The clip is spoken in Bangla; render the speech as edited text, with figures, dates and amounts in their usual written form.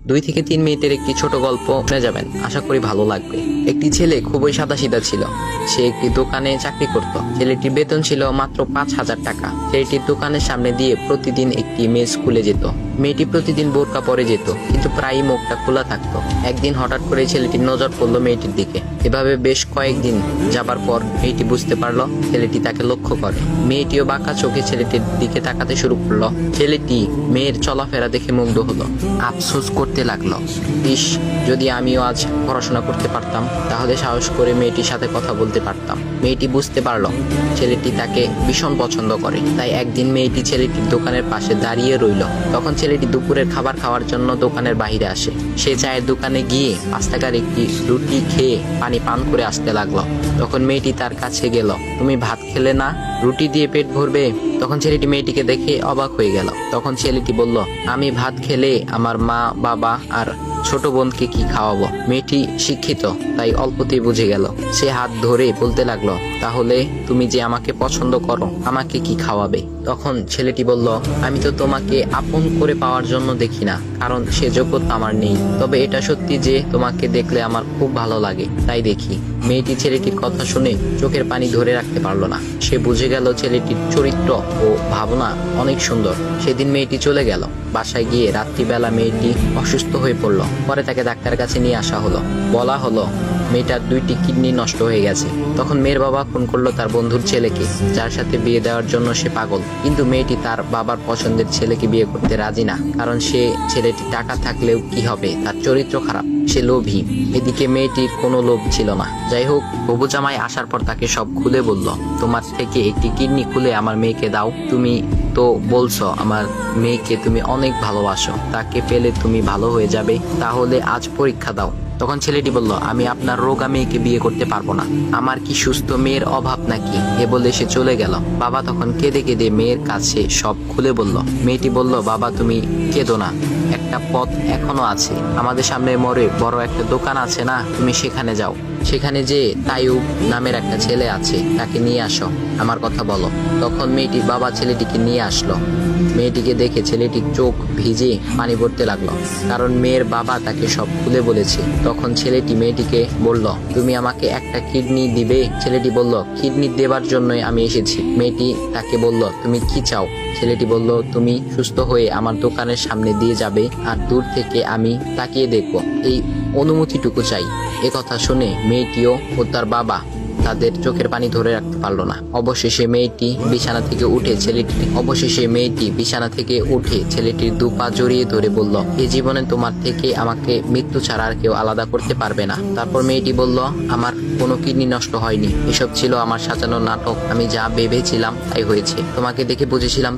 2 থেকে 3 মিনিটের একটি ছোট গল্প শুনে যাবেন, আশা করি ভালো লাগবে। একটি ছেলে খুবই সাদাসিধা ছিল। সে একটি দোকানে চাকরি করত। ছেলেটির বেতন ছিল মাত্র 5,000 টাকা। ছেলেটির দোকানের সামনে দিয়ে প্রতিদিন একটি মেয়ে স্কুলে যেত। মেয়েটি প্রতিদিন বোরকা পরে যেত, কিন্তু প্রায়ই মুখটা খোলা থাকতো। একদিন হঠাৎ করে ছেলেটির নজর পড়লো মেয়েটির দিকে। এভাবে বেশ কয়েকদিন যাবার পর মেয়েটি বুঝতে পারলো ছেলেটি তাকে লক্ষ্য করে। মেয়েটিও বাঁকা চোখে ছেলেটির দিকে তাকাতে শুরু করলো। ছেলেটি মেয়ের চলাফেরা দেখে মুগ্ধ হলো। আফসোস করতে লাগলো, ইস, যদি আমিও আজ পড়াশোনা করতে পারতাম, তাহলে সাহস করে মেয়েটির সাথে কথা বলতে পারতাম। মেয়েটি বুঝতে পারলো ছেলেটি তাকে ভীষণ পছন্দ করে। তাই একদিন মেয়েটি ছেলেটির দোকানের পাশে দাঁড়িয়ে রইল। তখন ছেলেটি দুপুরের খাবার খাওয়ার জন্য দোকানের বাইরে আসে। সে চায়ের দোকানে গিয়ে 5 টাকার একটি রুটি খেয়ে পানি পান করে আসতে লাগলো। তখন মেয়েটি তার কাছে গেল। তুমি ভাত খেলে না, রুটি দিয়ে পেট ভরবে? তখন ছেলেটি মেয়েটিকে দেখে অবাক হয়ে গেল। তখন ছেলেটি বলল, আমি ভাত খেলে আমার মা, বাবা আর ছোট বোনকে কি খাওয়াবো? মেয়েটি শিক্ষিত, তাই অল্পতেই বুঝে গেল। সে হাত ধরে বলতে লাগলো, তাহলে তুমি যে আমাকে পছন্দ করো, আমাকে কি খাওয়াবে? তখন ছেলেটি বলল, আমি তো তোমাকে আপন করে পাওয়ার জন্য দেখি না, কারণ সে যোগ্যতা আমার নেই। তবে এটা সত্যি যে তোমাকে দেখলে আমার খুব ভালো লাগে, তাই দেখি। মেয়েটি ছেলেটির কথা শুনে চোখের পানি ধরে রাখতে পারলো না। সে বুঝে গেল ছেলেটির চরিত্র ও ভাবনা অনেক সুন্দর। সেদিন মেয়েটি চলে গেল। বাসায় গিয়ে রাত্রিবেলা মেয়েটি অসুস্থ হয়ে পড়ল। পরে তাকে ডাক্তারের কাছে নিয়ে আসা হলো। বলা হলো মেয়েটার 2টি কিডনি নষ্ট হয়ে গেছে। তখন মেয়ের বাবা ফোন করলো তার বন্ধুর ছেলেকে, যার সাথে বিয়ে দেওয়ার জন্য সে পাগল। কিন্তু মেয়েটি তার বাবার পছন্দের ছেলেকে বিয়ে করতে রাজি না, কারণ সে ছেলেটি টাকা থাকলেও কি হবে, তার চরিত্র খারাপ, সে লোভী। এদিকে মেয়েটির কোনো লোভ ছিল না। যাই হোক, হবু জামাই আসার পর তাকে সব খুলে বলল, তোমার থেকে একটি কিডনি খুলে আমার মেয়েকে দাও। তুমি তো বলছো আমার মেয়েকে তুমি অনেক ভালোবাসো, তাকে পেলে তুমি ভালো হয়ে যাবে, তাহলে আজ পরীক্ষা দাও। তখন ছেলেটি বলল, আমি আপনার রোগা মেয়েকে বিয়ে করতে পারবো না, আমার কি সুস্থ মেয়ের অভাব নাকি? এ বলে সে চলে গেল। বাবা তখন কেঁদে কেঁদে মেয়ের কাছে সব খুলে বলল। মেয়েটি বলল, বাবা তুমি কেঁদো না, একটা পথ এখনো আছে। আমাদের সামনে মোড়ে বড় একটা দোকান আছে না, তুমি সেখানে যাও। সেখানে যে তাইয়ুব নামের একটা ছেলে আছে, তাকে নিয়ে আসো, আমার কথা বলো। তখন মেয়েটির বাবা ছেলেটিকে নিয়ে আসলো। মেয়েটিকে দেখে ছেলেটির চোখ ভিজে পানি পড়তে লাগলো, কারণ মেয়ের বাবা তাকে সব খুলে বলেছে। তখন ছেলেটি মেয়েটিকে বলল, তুমি আমাকে একটা কিডনি দিবে? ছেলেটি বলল, কিডনি দেবার জন্যই আমি এসেছি। মেয়েটি তাকে বলল, তুমি কি চাও? ছেলেটি বলল, তুমি সুস্থ হয়ে আমার দোকানের সামনে দিয়ে যাবে, আর দূর থেকে আমি তাকিয়ে দেখবো, এই অনুমতিটুকু চাই। কথা শুনে মেয়েটিও ও তার বাবা তাদের চোখের পানি ধরে রাখতে পারলো না। অবশেষে মেয়েটি বিছানা থেকে উঠে ছেলেটির 2 পা জড়িয়ে ধরে বলল, এই জীবনে তোমার থেকে আমাকে মৃত্যু ছাড়া আর কেউ আলাদা করতে পারবে না। তারপর মেয়েটি বলল, আমার কোনো কিডনি নষ্ট হয়নি, এসব ছিল আমার সাজানো নাটক, আমি যা ভেবেছিলাম তাই হয়েছে। তোমাকে দেখে বুঝেছিলাম